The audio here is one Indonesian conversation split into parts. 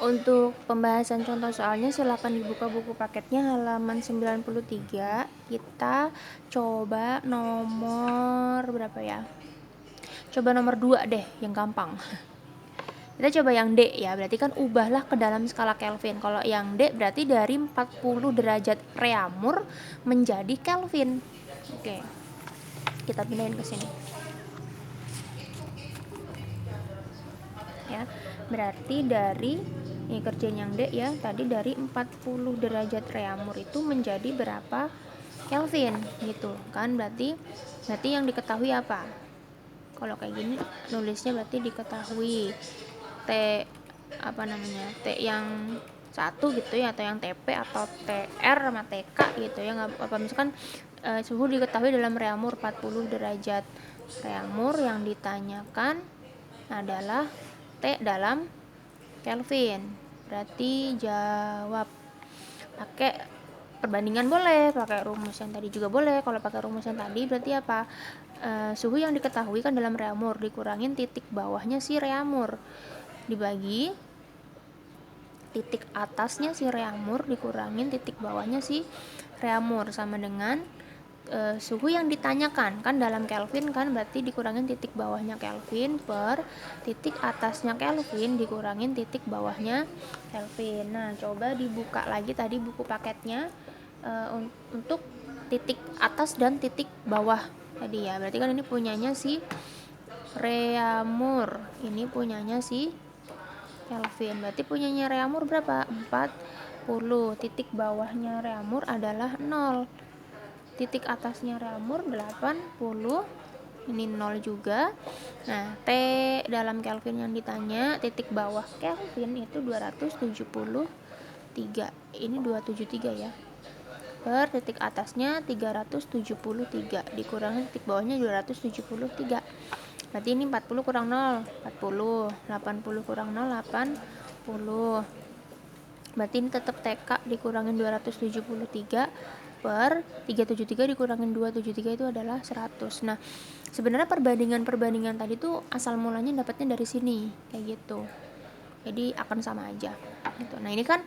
Untuk pembahasan contoh soalnya silakan dibuka buku paketnya halaman 93. Kita coba nomor berapa ya? Coba nomor 2 deh, yang gampang. Kita coba yang D ya, berarti kan ubahlah ke dalam skala Kelvin. Kalau yang D berarti dari 40 derajat Reaumur menjadi Kelvin. Oke, kita pindahin ke sini. Ya, berarti dari ini kerjain yang D ya, tadi dari 40 derajat Reaumur itu menjadi berapa Kelvin gitu kan. Berarti yang diketahui apa? Kalau kayak gini nulisnya berarti diketahui T apa namanya, T yang satu gitu ya, atau yang TP atau TR sama TK gitu ya, nggak apa misalkan suhu diketahui dalam Reaumur 40 derajat Reaumur, yang ditanyakan adalah T dalam Kelvin. Berarti jawab pakai perbandingan boleh, pakai rumus yang tadi juga boleh. Kalau pakai rumus yang tadi berarti apa? Suhu yang diketahui kan dalam Reaumur dikurangin titik bawahnya si Reaumur dibagi titik atasnya si Reaumur dikurangin titik bawahnya si Reaumur sama dengan suhu yang ditanyakan kan dalam Kelvin kan, berarti dikurangin titik bawahnya Kelvin per titik atasnya Kelvin dikurangin titik bawahnya Kelvin. Nah, coba dibuka lagi tadi buku paketnya untuk titik atas dan titik bawah tadi ya. Berarti kan ini punyanya si Reaumur, ini punyanya si Kelvin. Berarti punyanya Reaumur berapa? 40. Titik bawahnya Reaumur adalah 0. Titik atasnya Reaumur 80. Ini 0 juga. Nah, T dalam Kelvin yang ditanya, titik bawah Kelvin itu 273. Ini 273 ya. Per titik atasnya 373 dikurangi titik bawahnya 273. Berarti ini 40 kurang 0, 40. 80 kurang 0, 80. Berarti ini tetap TK dikurangin 273 per 373 dikurangin 273 itu adalah 100. Nah, sebenarnya perbandingan tadi tuh asal mulanya dapatnya dari sini, kayak gitu. Jadi akan sama aja gitu. Nah, ini kan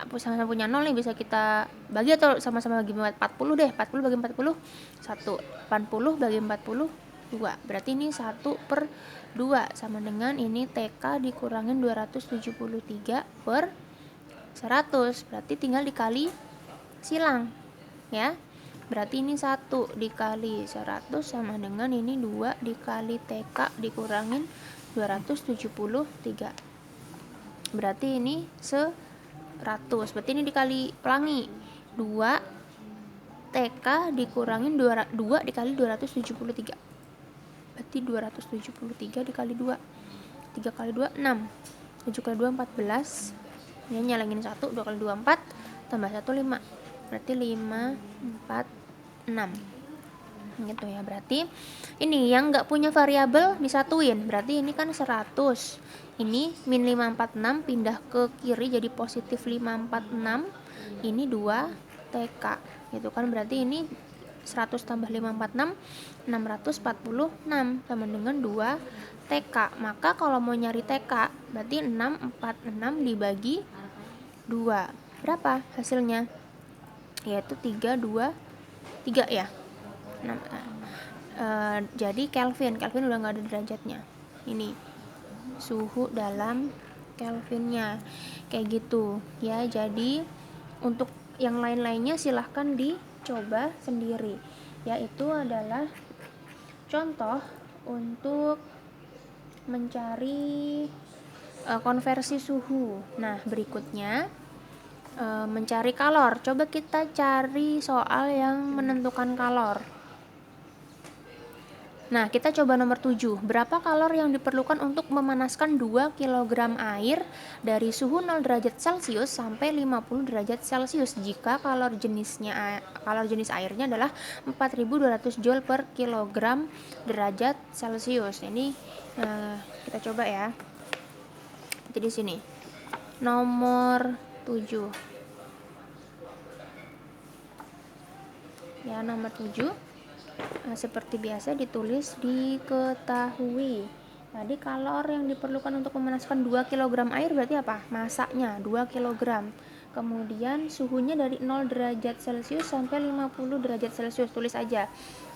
sama-sama punya 0 nih, bisa kita bagi atau sama-sama bagi 40 deh. 40 bagi 40 1. 80 bagi 40 2. Berarti ini 1 per 2 sama dengan ini TK dikurangin 273 per 100. Berarti tinggal dikali silang ya. Berarti ini 1 dikali 100 sama dengan ini 2 dikali TK dikurangin 273. Berarti ini 100. Berarti ini dikali pelangi 2 TK dikurangin 2 dikali 273. Berarti 273 dikali 2. 3 kali 2 6. 7 kali 2 14. Ini nyalangin 1, 2 kali 2 4, tambah 1 5. Berarti 5 4 6. Gitu ya. Berarti ini yang enggak punya variabel disatuin. Berarti ini kan 100. Ini min 546 pindah ke kiri jadi positif 546. Ini 2 TK. Gitu kan, berarti ini 100 tambah 546 646 sama dengan 2 TK. Maka kalau mau nyari TK berarti 646 dibagi 2. Berapa hasilnya? Yaitu 323 ya. Jadi Kelvin udah nggak ada derajatnya. Ini suhu dalam Kelvinnya kayak gitu ya. Jadi untuk yang lain-lainnya silahkan dicoba sendiri, yaitu adalah contoh untuk mencari konversi suhu. Nah, berikutnya mencari kalor. Coba kita cari soal yang menentukan kalor. Nah, kita coba nomor 7. Berapa kalor yang diperlukan untuk memanaskan 2 kg air dari suhu 0 derajat Celcius sampai 50 derajat Celcius jika kalor jenis airnya adalah 4200 Joule per kilogram derajat Celcius. Ini kita coba ya. Jadi di sini. Nomor 7. Ya, nomor 7. Seperti biasa ditulis diketahui Tadi kalor yang diperlukan untuk memanaskan 2 kg air berarti apa? Masaknya 2 kg. Kemudian suhunya dari 0 derajat Celcius sampai 50 derajat Celcius. Tulis aja.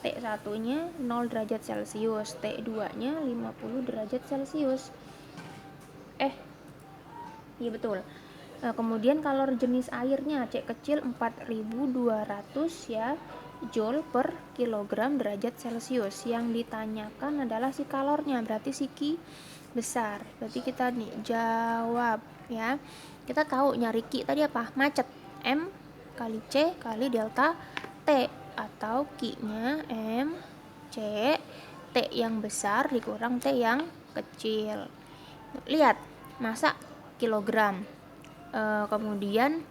T1-nya 0 derajat Celcius, T2-nya 50 derajat Celcius. Iya betul. Kemudian kalor jenis airnya C kecil 4200 ya Joule per kilogram derajat Celcius. Yang ditanyakan adalah si kalornya, berarti si Q besar. Berarti kita nih jawab ya. Kita tahu nyari Q tadi apa? Macet. M kali C kali delta T, atau Q-nya M C T yang besar dikurang T yang kecil. Lihat, masa kilogram, kemudian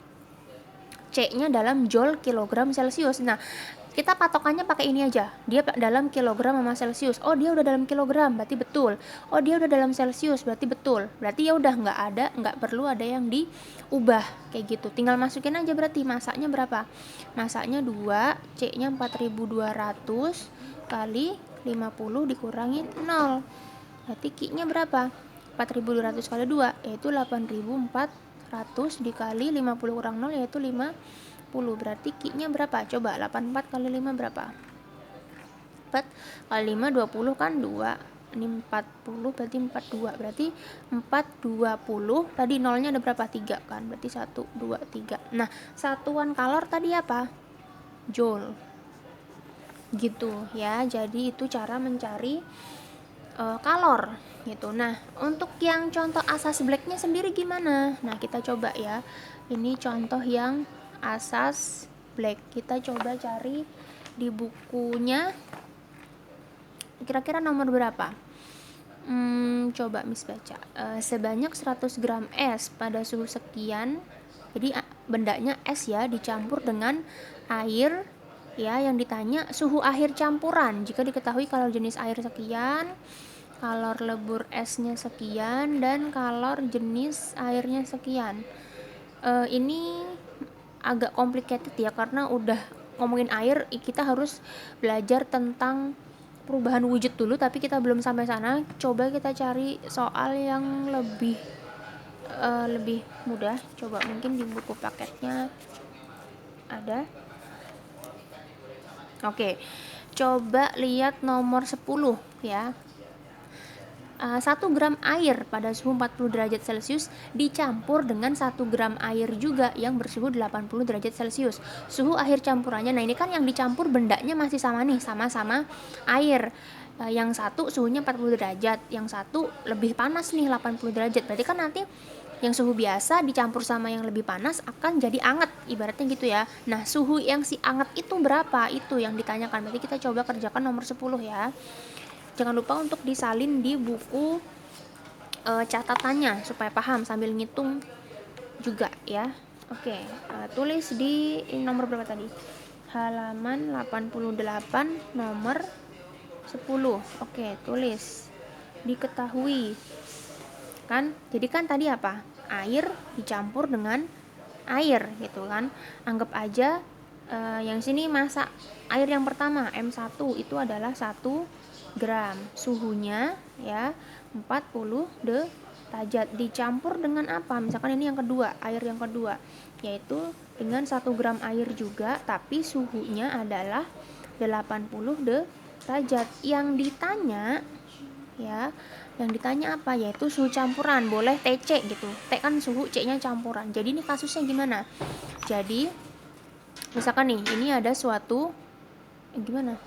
C-nya dalam Joule kilogram Celcius. Nah, kita patokannya pakai ini aja. Dia dalam kilogram sama Celcius. Oh, dia udah dalam kilogram, berarti betul. Oh, dia udah dalam Celcius, berarti betul. Berarti ya udah nggak perlu ada yang diubah kayak gitu. Tinggal masukin aja berarti masaknya berapa? Masaknya 2, C-nya 4200 kali 50 dikurangi 0. Berarti Q-nya berapa? 4200 kali 2 yaitu 8400 dikali 50 kurang 0 yaitu 50. Berarti Q-nya berapa? Coba 84 kali 5 berapa? 4 kali 5 20 kan 2. Ini 40 berarti 42. Berarti 420. Tadi nolnya ada berapa? 3 kan. Berarti 1 2 3. Nah, satuan kalor tadi apa? Joule. Gitu ya. Jadi itu cara mencari kalor gitu. Nah, untuk yang contoh asas blacknya sendiri gimana? Nah, kita coba ya. Ini contoh yang asas black. Kita coba cari di bukunya. Kira-kira nomor berapa? Coba Miss baca. Sebanyak 100 gram es pada suhu sekian. Jadi bendanya es ya, dicampur dengan air ya. Yang ditanya suhu akhir campuran. Jika diketahui kalor jenis air sekian, kalor lebur esnya sekian, dan kalor jenis airnya sekian. Ini agak complicated ya, karena udah ngomongin air, kita harus belajar tentang perubahan wujud dulu, tapi kita belum sampai sana. Coba kita cari soal yang lebih mudah. Coba mungkin di buku paketnya ada. Oke, coba lihat nomor 10 ya. 1 gram air pada suhu 40 derajat Celcius dicampur dengan 1 gram air juga yang bersuhu 80 derajat Celcius. Suhu akhir campurannya, nah ini kan yang dicampur bendanya masih sama nih, sama-sama air. Yang satu suhunya 40 derajat, yang satu lebih panas nih 80 derajat. Berarti kan nanti yang suhu biasa dicampur sama yang lebih panas akan jadi anget, ibaratnya gitu ya. Nah, suhu yang si anget itu berapa? Itu yang ditanyakan. Berarti kita coba kerjakan nomor 10 ya. Jangan lupa untuk disalin di buku catatannya supaya paham sambil ngitung juga ya. Oke, tulis di nomor berapa tadi? Halaman 88 nomor 10. Oke, tulis. Diketahui. Kan? Jadi kan tadi apa? Air dicampur dengan air gitu kan. Anggap aja yang sini masak air yang pertama M1 itu adalah 1 gram, suhunya ya 40 derajat, dicampur dengan apa? Misalkan ini yang kedua, air yang kedua, yaitu dengan 1 gram air juga, tapi suhunya adalah 80 derajat. Yang ditanya ya, yang ditanya apa? Yaitu suhu campuran, boleh TC gitu. T kan suhu, C-nya campuran. Jadi ini kasusnya gimana? Jadi misalkan nih, ini ada suatu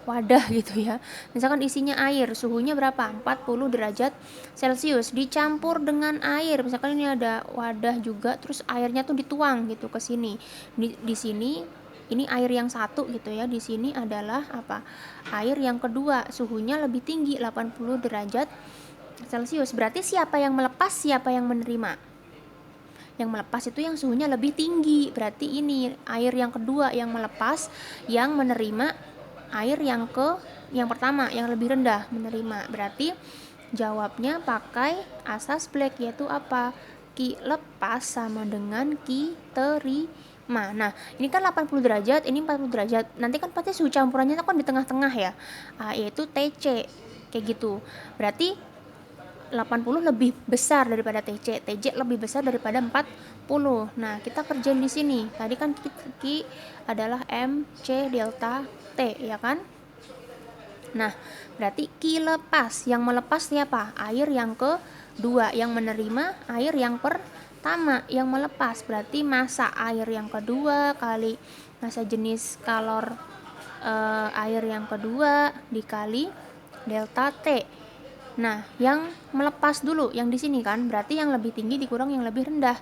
wadah gitu ya. Misalkan isinya air, suhunya berapa? 40 derajat Celcius, dicampur dengan air. Misalkan ini ada wadah juga, terus airnya tuh dituang gitu ke sini. Di sini ini air yang satu gitu ya. Di sini adalah apa? Air yang kedua, suhunya lebih tinggi 80 derajat Celcius. Berarti siapa yang melepas, siapa yang menerima? Yang melepas itu yang suhunya lebih tinggi. Berarti ini air yang kedua yang melepas, yang menerima air yang pertama yang lebih rendah menerima. Berarti jawabnya pakai asas Black, yaitu apa? Q lepas sama dengan Q terima. Nah, ini kan 80 derajat, ini 40 derajat. Nanti kan pasti suhu campurannya kan di tengah-tengah ya. Yaitu TC. Kayak gitu. Berarti 80 lebih besar daripada TC, TJ lebih besar daripada 40. Nah, kita kerjain di sini. Tadi kan Q adalah M, C, delta, T, ya kan? Nah, berarti Q lepas. Yang melepas siapa? Air yang kedua. Yang menerima air yang pertama. Yang melepas berarti massa air yang kedua kali massa jenis kalor air yang kedua dikali delta T. Nah, yang melepas dulu, yang di sini kan, berarti yang lebih tinggi dikurang yang lebih rendah.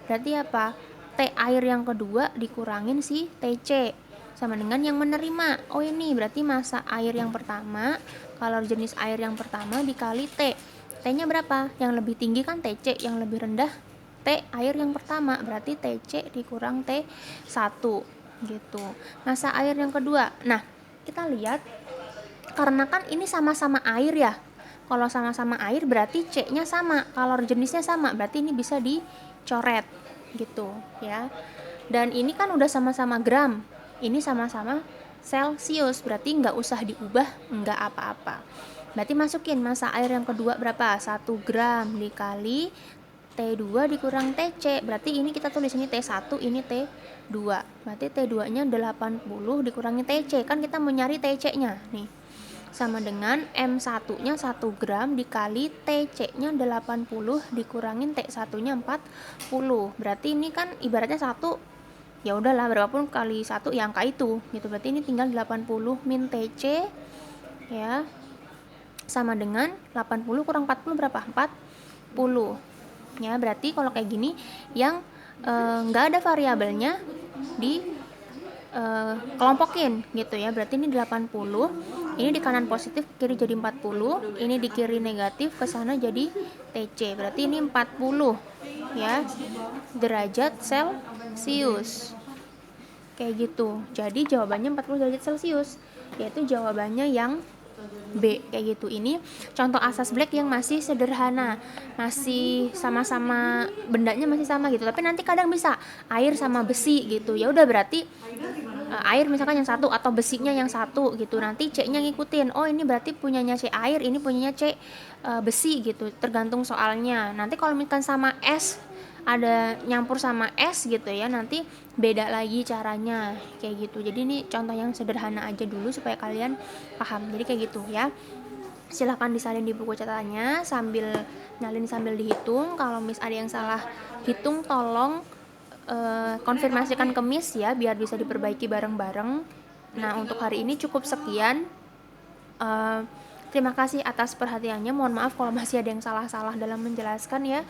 Berarti apa? T air yang kedua dikurangin si TC. Sama dengan yang menerima. Oh ini berarti massa air yang pertama, kalor jenis air yang pertama dikali T. T-nya berapa? Yang lebih tinggi kan TC, yang lebih rendah T air yang pertama. Berarti TC dikurang T1. Gitu. Massa air yang kedua. Nah, kita lihat karena kan ini sama-sama air ya. Kalau sama-sama air berarti C-nya sama, kalor jenisnya sama, berarti ini bisa dicoret gitu ya. Dan ini kan udah sama-sama gram, ini sama-sama Celsius, berarti nggak usah diubah, nggak apa-apa. Berarti masukin massa air yang kedua berapa? 1 gram dikali T2 dikurang TC, berarti ini kita tulis ini T1, ini T2, berarti T2 nya 80 dikurangi TC, kan kita mau nyari TC nya nih, sama dengan M1 nya 1 gram dikali TC nya 80 dikurangin T1 nya 40, berarti ini kan ibaratnya 1, ya udahlah berapapun kali 1 ya angka itu gitu, berarti ini tinggal 80 min TC ya, sama dengan 80 kurang 40 berapa? 40 ya. Berarti kalau kayak gini yang nggak ada variabelnya di kelompokin gitu ya, berarti ini 80, ini di kanan positif kiri jadi 40, ini di kiri negatif ke sana jadi TC, berarti ini 40 ya derajat Celcius kayak gitu. Jadi jawabannya 40 derajat Celcius, yaitu jawabannya yang B kayak gitu. Ini contoh asas Black yang masih sederhana, masih sama-sama bendanya masih sama gitu, tapi nanti kadang bisa air sama besi gitu, ya udah berarti air misalkan yang satu atau besinya yang satu gitu, nanti C-nya ngikutin, oh ini berarti punyanya C air, ini punyanya C besi gitu, tergantung soalnya. Nanti kalau misalkan sama es, ada nyampur sama es gitu ya, nanti beda lagi caranya kayak gitu. Jadi ini contoh yang sederhana aja dulu supaya kalian paham, jadi kayak gitu ya. Silahkan disalin di buku catatannya sambil nyalin sambil dihitung. Kalau Miss ada yang salah hitung tolong konfirmasikan ke Miss ya, biar bisa diperbaiki bareng-bareng. Nah untuk hari ini cukup sekian. Terima kasih atas perhatiannya, mohon maaf kalau masih ada yang salah-salah dalam menjelaskan ya.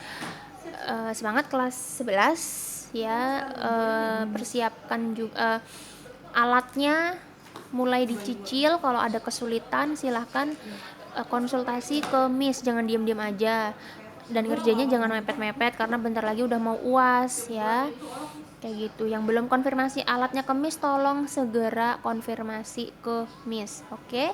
Semangat kelas 11 ya. Persiapkan juga alatnya, mulai dicicil. Kalau ada kesulitan silahkan konsultasi ke Miss, jangan diam-diam aja, dan ngerjainnya jangan mepet-mepet karena bentar lagi udah mau UAS ya kayak gitu. Yang belum konfirmasi alatnya ke Miss tolong segera konfirmasi ke Miss. Oke.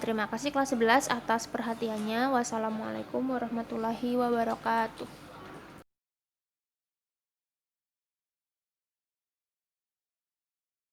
Terima kasih kelas 11 atas perhatiannya. Wassalamualaikum warahmatullahi wabarakatuh.